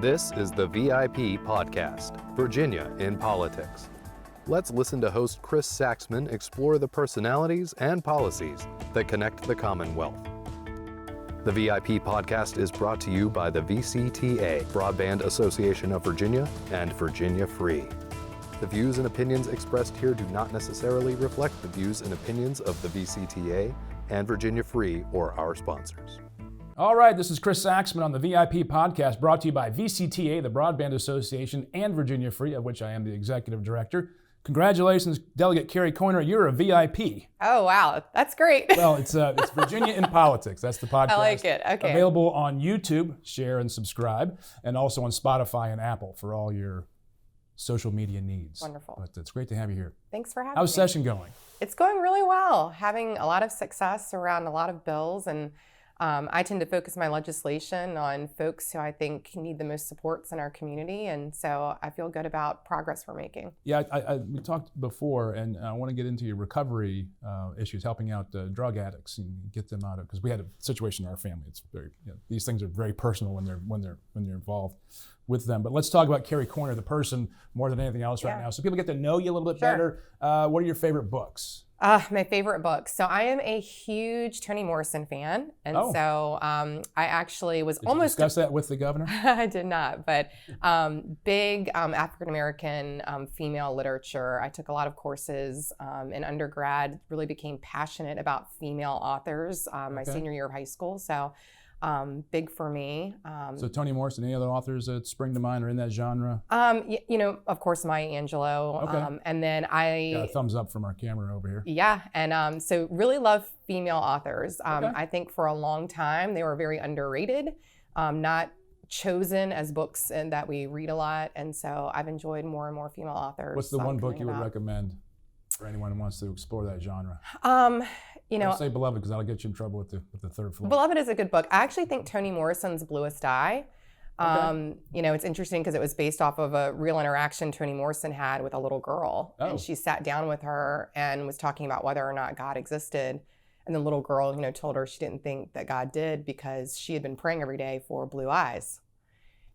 This is the VIP Podcast, Virginia in Politics. Let's listen to host Chris Saxman explore the personalities and policies that connect the Commonwealth. The VIP Podcast is brought to you by the VCTA, Broadband Association of Virginia, and Virginia Free. The views and opinions expressed here do not necessarily reflect the views and opinions of the VCTA and Virginia Free or our sponsors. All right, this is Chris Saxman on the VIP Podcast, brought to you by VCTA, the Broadband Association, and Virginia Free, of which I am the executive director. Congratulations, Delegate Carrie Coyner, you're a VIP. Oh, wow, that's great. Well, it's Virginia in Politics. That's the podcast. I like it, okay. Available on YouTube, share and subscribe, and also on Spotify and Apple for all your social media needs. Wonderful. But it's great to have you here. Thanks for having me. How's session going? It's going really well, having a lot of success around a lot of bills, and I tend to focus my legislation on folks who I think need the most supports in our community, and so I feel good about progress we're making. Yeah, we talked before, and I want to get into your recovery issues, helping out drug addicts and get them out of, because we had a situation in our family. It's very, these things are very personal when they're involved with them. But let's talk about Carrie Coyner, the person, more than anything else right now, so people get to know you a little bit better. What are your favorite books? My favorite books. So I am a huge Toni Morrison fan, and so I actually was Did almost you discuss that with the governor? I did not, but big African American female literature. I took a lot of courses in undergrad. Really became passionate about female authors my senior year of high school. So. Big for me. So Toni Morrison, any other authors that spring to mind or in that genre? Of course, Maya Angelou. And then I got a thumbs up from our camera over here. Yeah, and so really love female authors. I think for a long time they were very underrated, not chosen as books and that we read a lot. And so I've enjoyed more and more female authors. What's the one book you would recommend for anyone who wants to explore that genre? Don't say Beloved, because that'll get you in trouble with the third floor. Beloved is a good book. I actually think Toni Morrison's Bluest Eye. It's interesting because it was based off of a real interaction Toni Morrison had with a little girl. And she sat down with her and was talking about whether or not God existed. And the little girl, told her she didn't think that God did because she had been praying every day for blue eyes.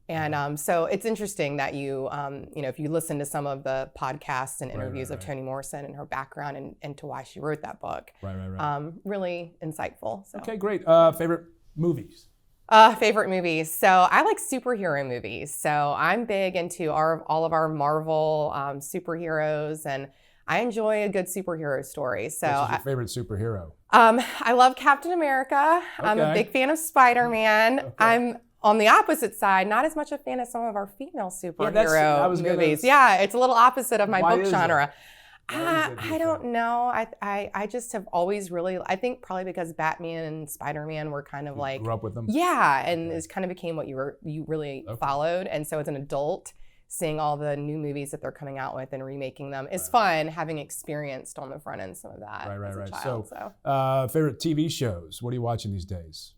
And so it's interesting that if you listen to some of the podcasts and interviews of Toni Morrison and her background and to why she wrote that book, really insightful. So. Okay, great. Favorite movies? Favorite movies. So I like superhero movies. So I'm big into all of our Marvel superheroes, and I enjoy a good superhero story. So what's your favorite superhero? I love Captain America. I'm a big fan of Spider-Man. I'm on the opposite side, not as much a fan as some of our female superhero movies. Yeah, it's a little opposite of my book genre. I don't know. I just have always really, I think probably because Batman and Spider-Man were kind of like, grew up with them? Yeah, and it kind of became what you really followed. And so as an adult, seeing all the new movies that they're coming out with and remaking them is fun, having experienced on the front end some of that as a child. So favorite TV shows, what are you watching these days?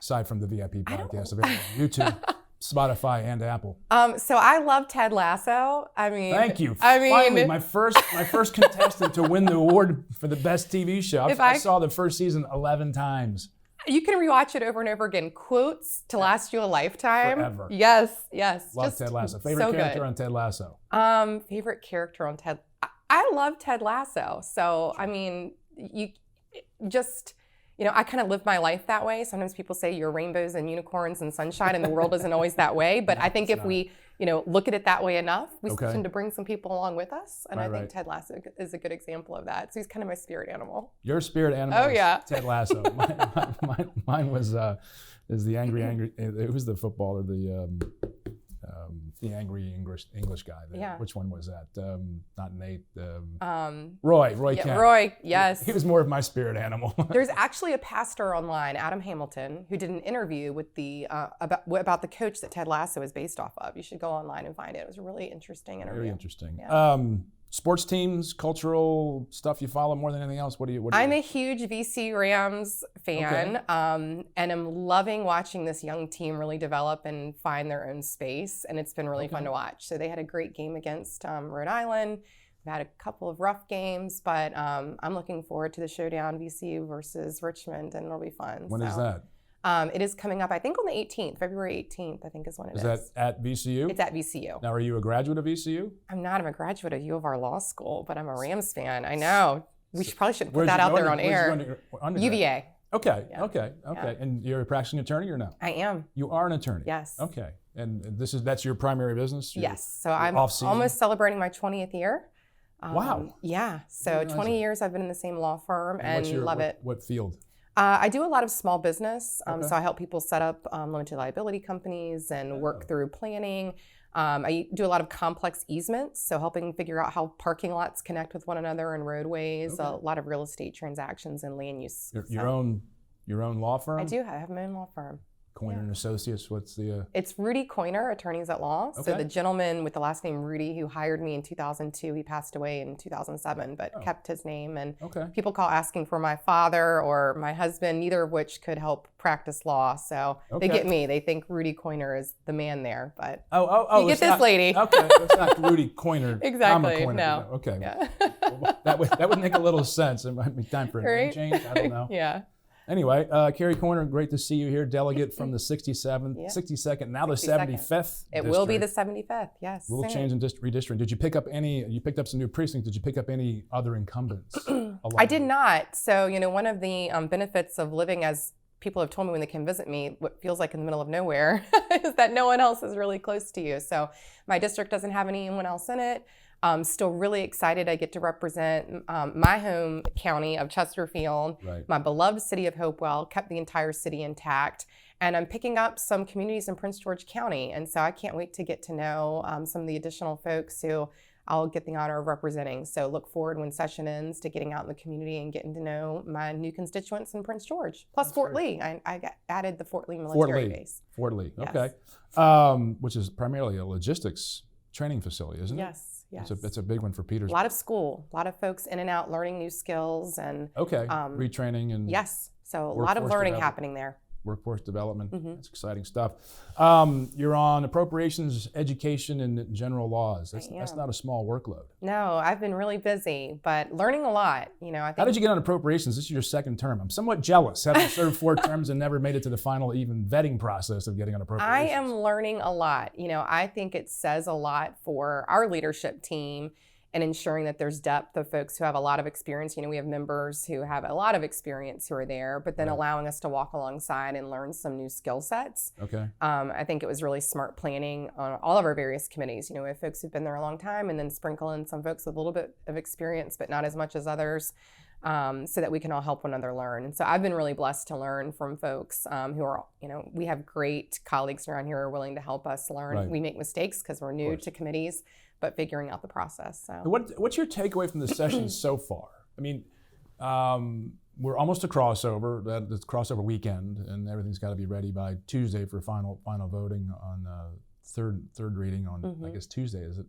Aside from the VIP podcast, available on YouTube, Spotify, and Apple. So I love Ted Lasso. Thank you. Finally, my first contestant to win the award for the best TV show. I saw the first season 11 times. You can rewatch it over and over again. Quotes to last you a lifetime. Forever. Yes. Love Ted Lasso. Favorite character on Ted Lasso? Favorite character on Ted. I love Ted Lasso. So I kind of live my life that way. Sometimes people say you're rainbows and unicorns and sunshine, and the world isn't always that way. But I think if we, look at it that way enough, we tend to bring some people along with us. And I think Ted Lasso is a good example of that. So he's kind of my spirit animal. Your spirit animal is Ted Lasso. Mine was is the angry. It was the footballer, the angry English guy. Which one was that? Not Nate. Roy. Roy Kent. Roy. Yes. He was more of my spirit animal. There's actually a pastor online, Adam Hamilton, who did an interview with the about the coach that Ted Lasso is based off of. You should go online and find it. It was a really interesting interview. Very interesting. Yeah. Sports teams, cultural stuff you follow more than anything else? I'm a huge VC Rams fan, and I'm loving watching this young team really develop and find their own space, and it's been really fun to watch. So they had a great game against Rhode Island. We've had a couple of rough games, but I'm looking forward to the showdown, VCU versus Richmond, and it'll be fun. When is that? It is coming up, I think, on the 18th, February 18th, I think is when it is. Is that at VCU? It's at VCU. Now, are you a graduate of VCU? I'm not. I'm a graduate of U of R Law School, but I'm a Rams fan. I know. We probably shouldn't put that out there on air. UVA. Okay, Yeah. okay. Yeah. And you're a practicing attorney or no? I am. You are an attorney? Yes. Okay. And that's your primary business? Yes. So I'm off-season? almost celebrating my 20th year. Wow. Yeah. So 20 years I've been in the same law firm and love it. What field? I do a lot of small business. Okay. So I help people set up limited liability companies and work through planning. I do a lot of complex easements, so helping figure out how parking lots connect with one another and roadways, a lot of real estate transactions and land use. Your own law firm? I do. I have my own law firm. Coyner and Associates, what's the... It's Rudy Coyner, Attorneys at Law. Okay. So the gentleman with the last name Rudy who hired me in 2002, he passed away in 2007, but kept his name. And people call asking for my father or my husband, neither of which could help practice law. So they get me. They think Rudy Coyner is the man there, but you get this lady. Okay, it's not Rudy Coyner. Exactly, Coyner. no. Okay. Yeah. Well, that would make a little sense. It might be time for a name change. I don't know. Yeah. Anyway, Carrie Coyner, great to see you here. Delegate from the 62nd, now the 75th. It will be the 75th, yes. Little change in redistricting. Did you pick up you picked up some new precincts. Did you pick up any other incumbents? I did not. So, one of the benefits of living, as people have told me when they come visit me, what feels like in the middle of nowhere is that no one else is really close to you. So my district doesn't have anyone else in it. I'm still really excited I get to represent my home county of Chesterfield, my beloved city of Hopewell, kept the entire city intact. And I'm picking up some communities in Prince George County. And so I can't wait to get to know some of the additional folks who I'll get the honor of representing. So look forward when session ends to getting out in the community and getting to know my new constituents in Prince George. Plus Fort Lee. I added the Fort Lee military base. Fort Lee, yes. Okay. Which is primarily a logistics training facility, isn't it? Yes. Yes. It's a big one for Petersburg. A lot of school, a lot of folks in and out learning new skills and retraining and yes, so a lot of learning happening there. Workforce development, that's exciting stuff. You're on appropriations, education, and general laws. That's not a small workload. No, I've been really busy, but learning a lot. I think. How did you get on appropriations? This is your second term. I'm somewhat jealous, having served 4 terms and never made it to the final even vetting process of getting on appropriations. I am learning a lot. I think it says a lot for our leadership team and ensuring that there's depth of folks who have a lot of experience. We have members who have a lot of experience who are there, but then allowing us to walk alongside and learn some new skill sets. Okay. I think it was really smart planning on all of our various committees. We have folks who've been there a long time and then sprinkle in some folks with a little bit of experience, but not as much as others, so that we can all help one another learn. And so I've been really blessed to learn from folks who are, we have great colleagues around here who are willing to help us learn. Right. We make mistakes because we're new to committees, but figuring out the process. So. What's your takeaway from the session so far? I mean, we're almost to crossover. It's crossover weekend, and everything's got to be ready by Tuesday for final voting on third reading on I guess Tuesday, is it?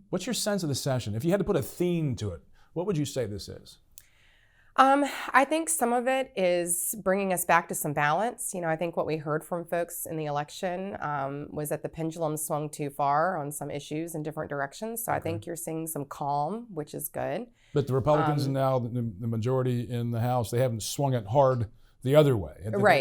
What's your sense of the session? If you had to put a theme to it, what would you say this is? I think some of it is bringing us back to some balance. I think what we heard from folks in the election was that the pendulum swung too far on some issues in different directions. So I think you're seeing some calm, which is good. But the Republicans now, the majority in the House, they haven't swung it hard the other way.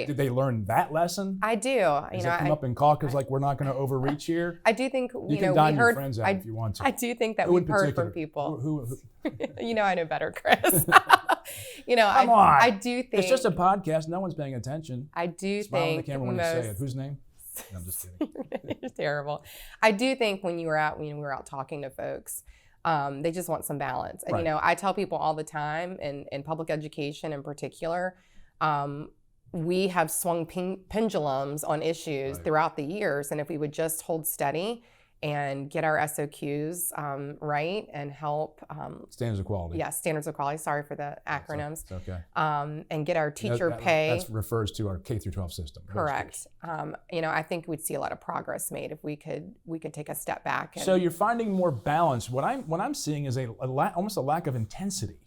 Did they learn that lesson? I do. Does that come up in caucus like we're not going to overreach here? I do think you can dine your friends out if you want to. I do think that we've heard from people. Who? I know better, Chris. Come on. I do think it's just a podcast. No one's paying attention. I do Smile think on the camera when you say it. Whose name? No, I'm just kidding. You're terrible. I do think when we were out talking to folks, they just want some balance. And I tell people all the time, in public education in particular, we have swung pendulums on issues throughout the years, and if we would just hold steady and get our SOQs right and help standards of quality. Yes, standards of quality. Sorry for the acronyms. It's okay. And get our teacher pay. That refers to our K through 12 system. Correct. I think we'd see a lot of progress made if we could take a step back. So you're finding more balance. What I'm seeing is almost a lack of intensity.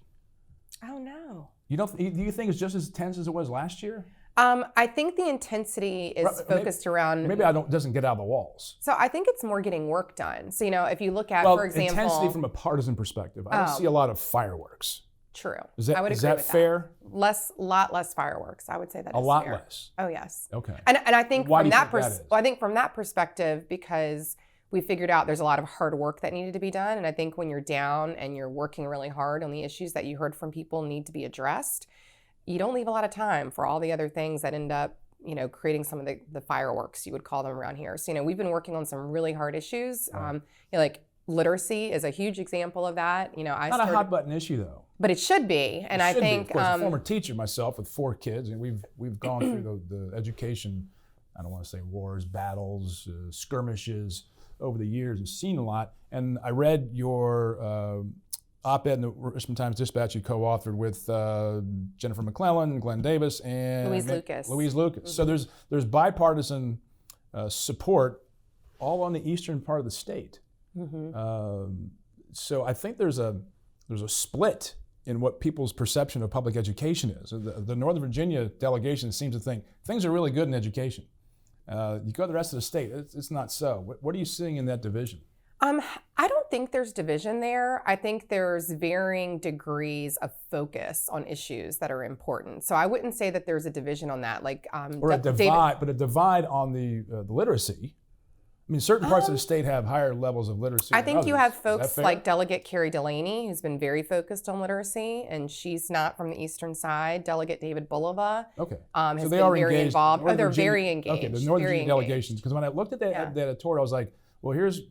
Oh no. Do you think it's just as intense as it was last year? I think the intensity is focused around. Maybe doesn't get out of the walls. So I think it's more getting work done. So if you look at, for example, intensity from a partisan perspective, I don't see a lot of fireworks. True. Is that, I would is agree that with fair? Lot less fireworks. I would say that A is lot fair. less. Oh yes. Okay. And I think Why from do you that think that is? I think from that perspective, because we figured out there's a lot of hard work that needed to be done, and I think when you're down and you're working really hard on the issues that you heard from people need to be addressed, you don't leave a lot of time for all the other things that end up, creating some of the fireworks, you would call them around here. So, we've been working on some really hard issues. Right. Like literacy is a huge example of that. Not a hot button issue though. But it should be. And I think, of course, a former teacher myself with 4 kids, and we've gone through the education, I don't want to say wars, battles, skirmishes over the years, and seen a lot. And I read your op-ed in the Richmond Times-Dispatch you co-authored with Jennifer McClellan, Glenn Davis, and Louise Lucas. Mm-hmm. So there's bipartisan support all on the eastern part of the state. Mm-hmm. So I think there's a split in what people's perception of public education is. The Northern Virginia delegation seems to think things are really good in education. You go to the rest of the state, it's not so. What are you seeing in that division? I don't think there's division there. I think there's varying degrees of focus on issues that are important. So I wouldn't say that there's a division on that. Or a divide, but a divide on the literacy. I mean, certain parts of the state have higher levels of literacy. I think you others. have folks like Delegate Carrie Coyner, who's been very focused on literacy, and she's not from the eastern side. Delegate David Bulova has been very involved. Oh, they're very engaged. Okay, the Northern Virginia delegations. Because when I looked at that editorial, I was like, well, here's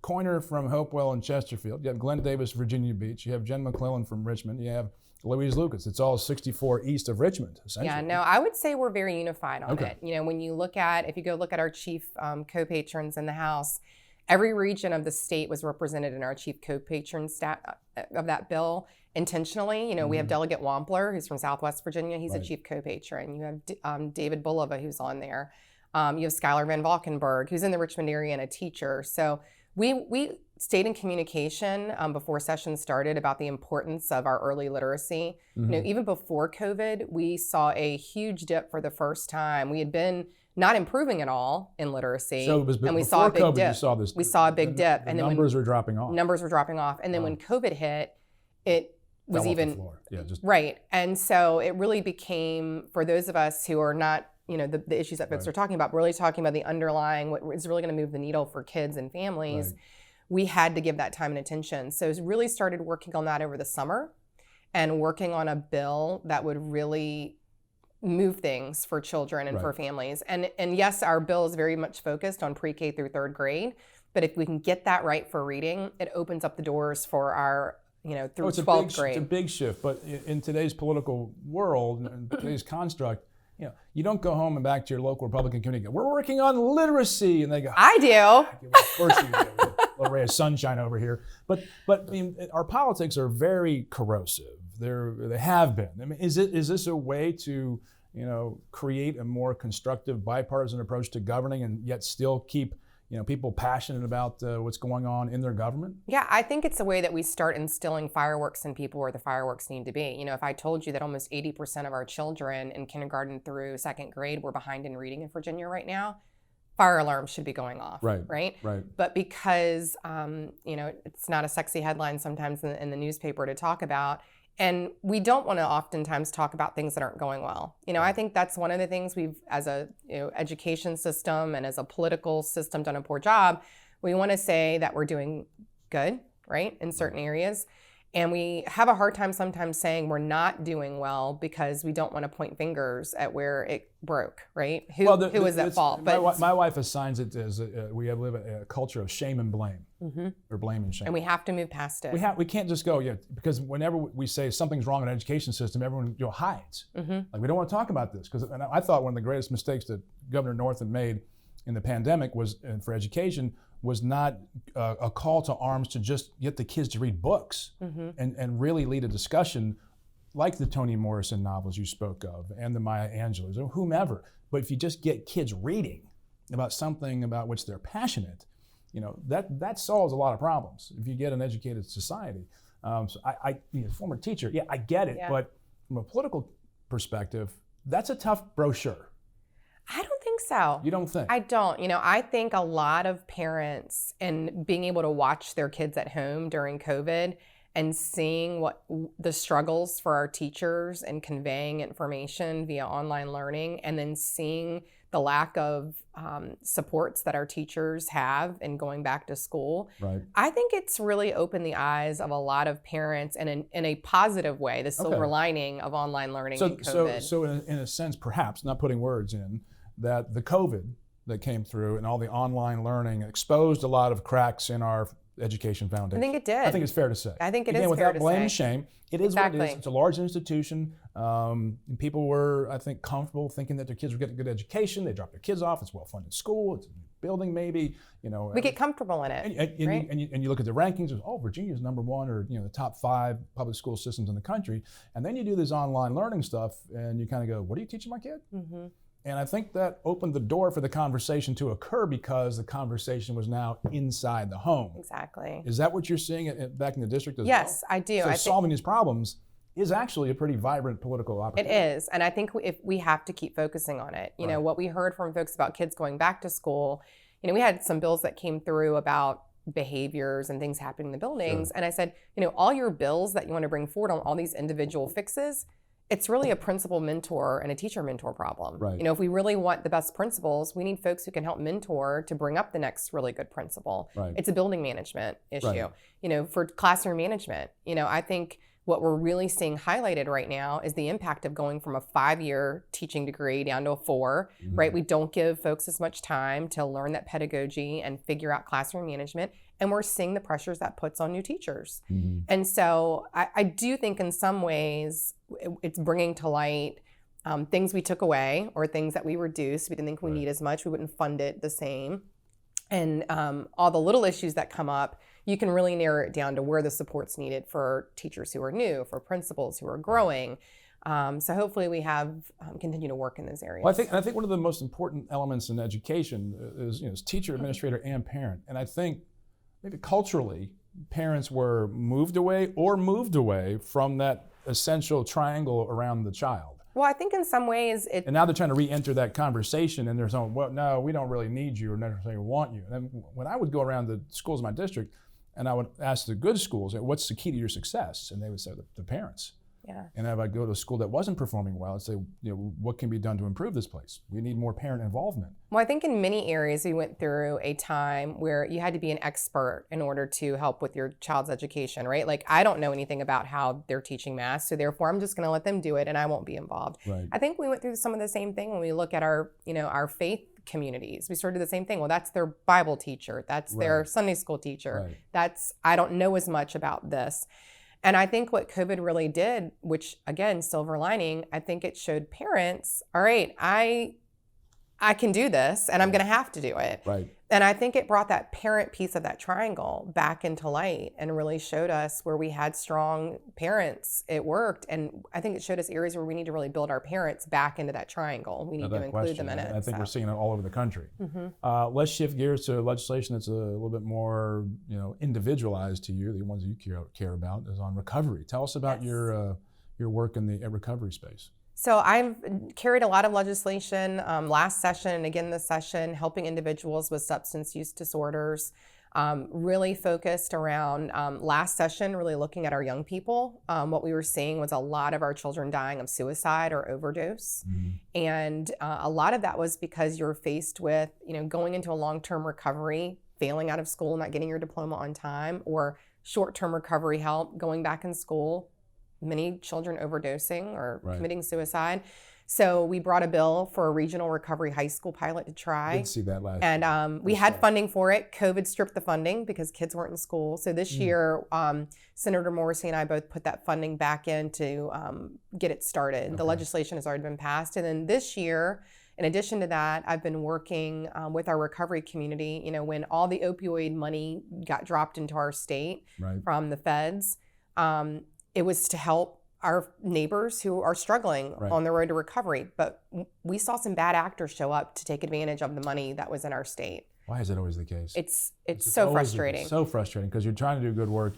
Coyner from Hopewell and Chesterfield. You have Glenn Davis, Virginia Beach. You have Jen McClellan from Richmond. You have Louise Lucas. It's all 64 east of Richmond, essentially. Yeah, no, I would say we're very unified on it. When you if you go look at our chief co-patrons in the House, every region of the state was represented in our chief co-patron of that bill intentionally. We have Delegate Wampler, who's from Southwest Virginia. He's a chief co-patron. You have David Bulova, who's on there. You have Skylar Van Valkenburg, who's in the Richmond area and a teacher. So we stayed in communication before sessions started about the importance of our early literacy. Mm-hmm. Even before COVID, we saw a huge dip for the first time. We had been not improving at all in literacy, so it was and we saw a big COVID, dip. We saw a big dip, and then numbers were dropping off. Numbers were dropping off, and then when COVID hit, it was even right. And so it really became, for those of us who are not, the issues that folks are talking about, really talking about the underlying, what is really going to move the needle for kids and families. We had to give that time and attention. So really started working on that over the summer and working on a bill that would really move things for children and for families. And yes, our bill is very much focused on pre-K through 3rd grade, but if we can get that right for reading, it opens up the doors for our through 12th grade. It's a big shift, but in today's political world, in today's construct, you don't go home and back to your local Republican community and go, we're working on literacy, and they go, I do. Of course you do. A little ray of sunshine over here. But I mean, our politics are very corrosive. They have been. I mean, is this a way to create a more constructive bipartisan approach to governing and yet still keep people passionate about what's going on in their government? Yeah, I think it's a way that we start instilling fireworks in people where the fireworks need to be. If I told you that almost 80% of our children in kindergarten through 2nd grade were behind in reading in Virginia right now, fire alarms should be going off, right? But because, it's not a sexy headline sometimes in the newspaper to talk about, and we don't want to oftentimes talk about things that aren't going well. I think that's one of the things we've, as a education system and as a political system, done a poor job. We want to say that we're doing good, right, in certain areas. And we have a hard time sometimes saying we're not doing well because we don't want to point fingers at where it broke, right? Who is at fault? But my wife assigns it as we live a culture of shame and blame, or blame and shame. And we have to move past it. We can't just go, because whenever we say something's wrong in the education system, everyone hides. Like, we don't want to talk about this. And I thought one of the greatest mistakes that Governor Northam made in the pandemic for education was not a call to arms to just get the kids to read books and really lead a discussion like the Toni Morrison novels you spoke of and the Maya Angelou's or whomever. But if you just get kids reading about something about which they're passionate, that solves a lot of problems if you get an educated society. So I former teacher, I get it, but from a political perspective, that's a tough brochure. I don't think so. You don't think? I don't. I think a lot of parents, and being able to watch their kids at home during COVID and seeing what the struggles for our teachers and conveying information via online learning, and then seeing the lack of supports that our teachers have in going back to school. Right. I think it's really opened the eyes of a lot of parents, and in a positive way, the silver lining of online learning and COVID. So in a sense, perhaps, not putting words in, that the COVID that came through and all the online learning exposed a lot of cracks in our education foundation. I think it did. I think it's fair to say. I think it Again, is fair to say. without blame and shame, it is what it is. Exactly. It's a large institution. And people were, I think, comfortable thinking that their kids were getting a good education. They dropped their kids off. It's a well-funded school. It's a new building, maybe. We get comfortable in it, right? And you look at the rankings. Virginia's number one, or the top 5 public school systems in the country. And then you do this online learning stuff, and you kind of go, "What are you teaching my kid?" Mm-hmm. And I think that opened the door for the conversation to occur, because the conversation was now inside the home. Exactly. Is that what you're seeing back in the district as well? Yes, I do. So solving these problems is actually a pretty vibrant political opportunity. It is. And I think if we have to keep focusing on it. You know, what we heard from folks about kids going back to school, we had some bills that came through about behaviors and things happening in the buildings. Sure. And I said, all your bills that you want to bring forward on all these individual fixes, it's really a principal mentor and a teacher mentor problem. Right. If we really want the best principals, we need folks who can help mentor to bring up the next really good principal. Right. It's a building management issue. Right. For classroom management, I think what we're really seeing highlighted right now is the impact of going from a 5-year teaching degree down to a 4, mm-hmm. right? We don't give folks as much time to learn that pedagogy and figure out classroom management. And we're seeing the pressures that puts on new teachers. Mm-hmm. And so I do think in some ways it's bringing to light things we took away or things that we reduced. We didn't think we need as much. We wouldn't fund it the same. And all the little issues that come up, you can really narrow it down to where the support's needed for teachers who are new, for principals who are growing. So hopefully we have continue to work in those areas. Well, I think one of the most important elements in education is teacher, administrator, and parent. And I think maybe culturally, parents were moved away from that essential triangle around the child. Well, I think in some ways and now they're trying to re-enter that conversation, and they're saying, well, no, we don't really need you or necessarily want you. And then when I would go around the schools in my district, and I would ask the good schools, what's the key to your success? And they would say, the parents. Yeah. And if I go to a school that wasn't performing well, I'd say, what can be done to improve this place? We need more parent involvement. Well, I think in many areas we went through a time where you had to be an expert in order to help with your child's education, right? Like, I don't know anything about how they're teaching math, so therefore I'm just going to let them do it and I won't be involved. Right. I think we went through some of the same thing when we look at our faith communities. We started the same thing. Well, that's their Bible teacher. That's their Sunday school teacher. Right. I don't know as much about this. And I think what COVID really did, which again, silver lining, I think it showed parents, all right, I can do this and I'm going to have to do it. Right. And I think it brought that parent piece of that triangle back into light and really showed us where we had strong parents. It worked. And I think it showed us areas where we need to really build our parents back into that triangle. We need to include them in it. I think we're seeing it all over the country. Mm-hmm. Let's shift gears to legislation that's a little bit more, individualized to you. The ones that you care about is on recovery. Tell us about your work in the recovery space. So I've carried a lot of legislation last session and again this session, helping individuals with substance use disorders, really focused around last session, really looking at our young people. What we were seeing was a lot of our children dying of suicide or overdose. Mm-hmm. And a lot of that was because you're faced with, going into a long-term recovery, failing out of school, not getting your diploma on time, or short-term recovery help, going back in school. Many children overdosing or committing suicide. So we brought a bill for a regional recovery high school pilot to try. I did see that last year. And we had fall. Funding for it. COVID stripped the funding because kids weren't in school. So this year, Senator Morrissey and I both put that funding back in to get it started. Okay. The legislation has already been passed. And then this year, in addition to that, I've been working with our recovery community. When all the opioid money got dropped into our state from the feds, it was to help our neighbors who are struggling on the road to recovery. But we saw some bad actors show up to take advantage of the money that was in our state. Why is that always the case? It's so frustrating. So frustrating because you're trying to do good work.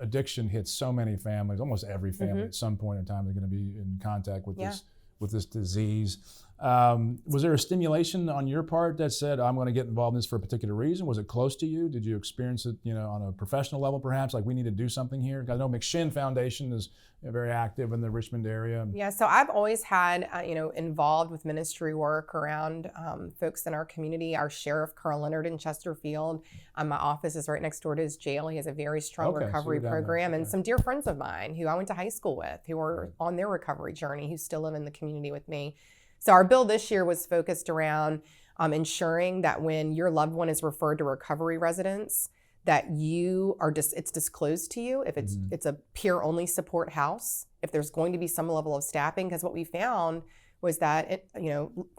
Addiction hits so many families, almost every family at some point in time is going to be in contact with this disease. Was there a stimulation on your part that said, I'm going to get involved in this for a particular reason? Was it close to you? Did you experience it, on a professional level, perhaps, like we need to do something here? I know McShin Foundation is very active in the Richmond area. Yeah, so I've always had, involved with ministry work around folks in our community. Our sheriff, Carl Leonard in Chesterfield, my office is right next door to his jail. He has a very strong recovery program. And some dear friends of mine who I went to high school with, who are on their recovery journey, who still live in the community with me. So our bill this year was focused around ensuring that when your loved one is referred to recovery residence, that it's disclosed to you if it's a peer-only support house, if there's going to be some level of staffing, because what we found was that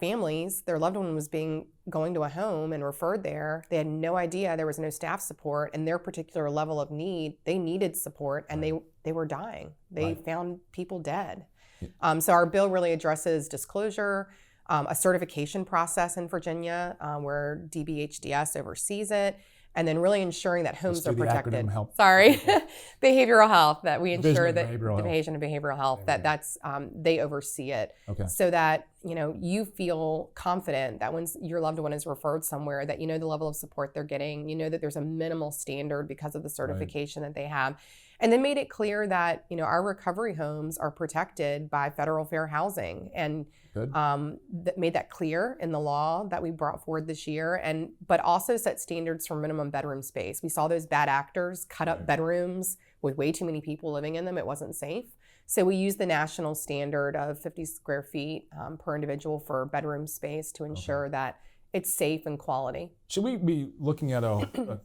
families, their loved one was going to a home and referred there. They had no idea there was no staff support, and their particular level of need, they needed support, and they were dying. They found people dead. So our bill really addresses disclosure, a certification process in Virginia where DBHDS oversees it, and then really ensuring that homes are protected. Behavioral health, that we ensure that division of behavioral health, that's they oversee it, so that you feel confident that when your loved one is referred somewhere, that the level of support they're getting, that there's a minimal standard because of the certification that they have. And then made it clear that our recovery homes are protected by federal fair housing, and made that clear in the law that we brought forward this year, but also set standards for minimum bedroom space. We saw those bad actors cut up bedrooms with way too many people living in them. It wasn't safe. So we used the national standard of 50 square feet per individual for bedroom space to ensure that it's safe and quality. Should we be looking at the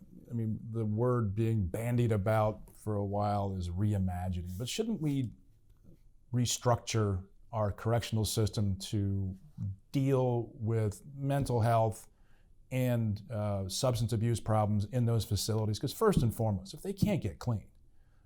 word being bandied about for a while is reimagining, but shouldn't we restructure our correctional system to deal with mental health and substance abuse problems in those facilities? Because first and foremost, if they can't get clean,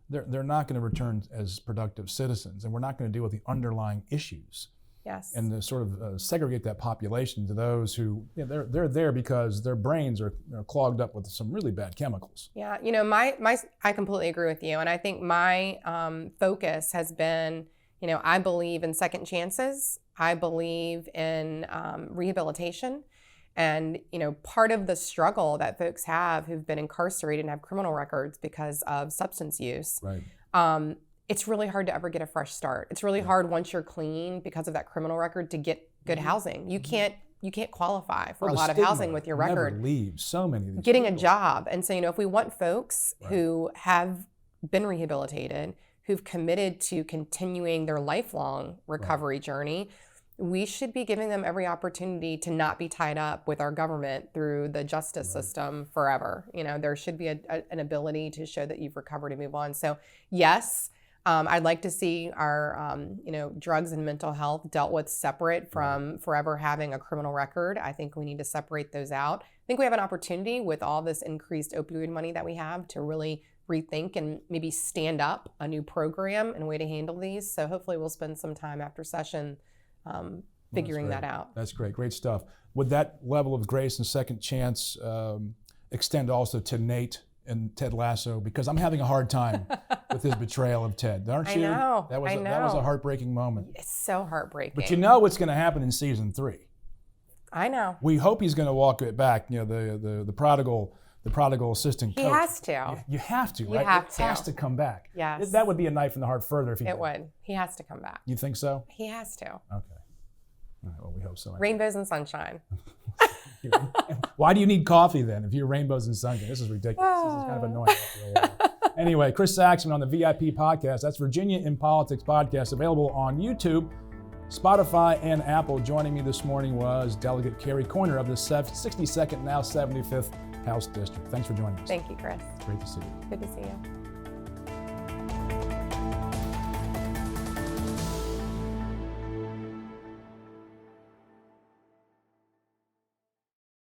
they're not going to return as productive citizens, and we're not going to deal with the underlying issues. Yes. And to sort of segregate that population to those who they're there because their brains are clogged up with some really bad chemicals. Yeah, I completely agree with you, and I think my focus has been, I believe in second chances. I believe in rehabilitation, and part of the struggle that folks have who've been incarcerated and have criminal records because of substance use. Right. It's really hard to ever get a fresh start. It's really hard once you're clean because of that criminal record to get good housing. You can't qualify for a lot of housing with your record. Never leaves so many of these getting people. A job. And so, if we want folks who have been rehabilitated, who've committed to continuing their lifelong recovery journey, we should be giving them every opportunity to not be tied up with our government through the justice system forever. There should be an ability to show that you've recovered and move on. So yes, I'd like to see our, drugs and mental health dealt with separate from forever having a criminal record. I think we need to separate those out. I think we have an opportunity with all this increased opioid money that we have to really rethink and maybe stand up a new program and a way to handle these. So hopefully we'll spend some time after session figuring that out. That's great. Great stuff. Would that level of grace and second chance extend also to Nate and Ted Lasso? Because I'm having a hard time with his betrayal of Ted, aren't you? I know. That was a heartbreaking moment. It's so heartbreaking. But you know what's going to happen in season 3. I know. We hope he's going to walk it back. The prodigal assistant coach. He has to. You have to, right? You have it to. has to come back. Yes. That would be a knife in the heart further if he did. It would. He has to come back. You think so? He has to. Okay. All right, well, we hope so. Rainbows and sunshine. Why do you need coffee then if you're rainbows and sunshine? This is ridiculous. This is kind of annoying. Anyway, Chris Saxman on the VIP podcast. That's Virginia in Politics podcast, available on YouTube, Spotify, and Apple. Joining me this morning was Delegate Carrie Coyner of the 62nd, now 75th House District. Thanks for joining us. Thank you, Chris. Great to see you. Good to see you.